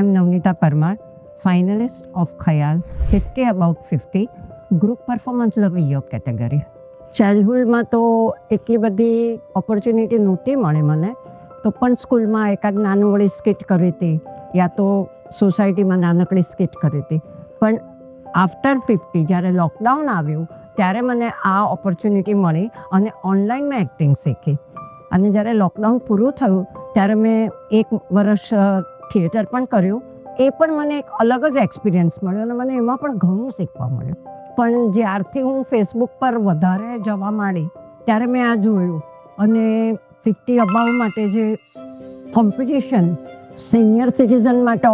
I am Navnita Parmar, finalist of Khayal 50 About 50 Group Performance of the Year category. ચાઇલ્ડહુડમાં તો એટલી બધી opportunity નહોતી મળે મને, તો પણ સ્કૂલમાં એકાદ નાનું વળી સ્કિટ કરી હતી, યા તો સોસાયટીમાં નાનકડી સ્કિટ કરી હતી. પણ આફ્ટર 50 જ્યારે લોકડાઉન આવ્યું ત્યારે મને આ ઓપોર્ચ્યુનિટી મળી અને ઓનલાઈન મેં એક્ટિંગ શીખી. અને જ્યારે લોકડાઉન પૂરું થયું ત્યારે મેં 1 વર્ષ થિયેટર પણ કર્યું. એ પણ મને એક અલગ જ એક્સપિરિયન્સ મળ્યો અને મને એમાં પણ ઘણું શીખવા મળ્યું. પણ જ્યારથી હું ફેસબુક પર વધારે જવા માંડી ત્યારે મેં આ જોયું અને 50 અબાવ માટે જે કોમ્પિટિશન સિનિયર સિટીઝન માટે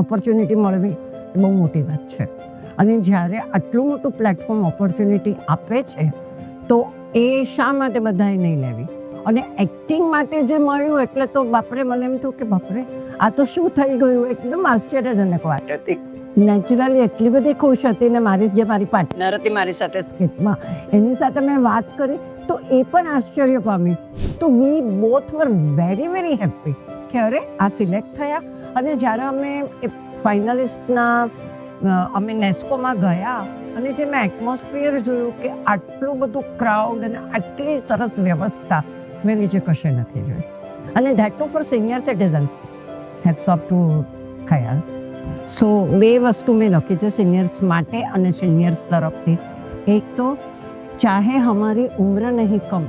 ઓપોર્ચ્યુનિટી મળવી એ બહુ મોટી વાત છે. અને જ્યારે આટલું મોટું પ્લેટફોર્મ ઓપોર્ચ્યુનિટી આપે છે તો એ શા માટે બધાએ નહીં લેવી. અને એક્ટિંગ માટે જે મળ્યું એટલે તો બાપરે, મને એમ થયું કે બાપરે આ તો શું થઈ ગયું. એકદમ આશ્ચર્યજનક વાત હતી. નેચરલી એટલી બધી ખુશ હતી ને મારી પાર્ટનર હતી મારી સાથે સ્કિટમાં, એની સાથે મેં વાત કરી તો એ પણ આશ્ચર્ય પામી. તો we both were very happy કે અરે આ સિલેક્ટ થયા. અને જ્યારે અમે અમે નેસ્કોમાં ગયા અને જે મેં એટમોસ્ફિયર જોયું કે આટલું બધું ક્રાઉડ અને આટલી સરસ વ્યવસ્થા મેં નીચે કશે નથી જોઈ. અને that too for senior citizens. Hats off to ખયાલ. સો 2 વસ્તુ મેં લખી છે સિનિયર્સ માટે અને સિનિયર્સ તરફથી. એક તો ચાહે हमारी उम्र नहीं कम,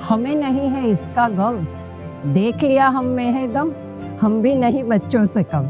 हमें नहीं है इसका गम, देख लिया हम में है दम, हम भी नहीं बच्चों से कम.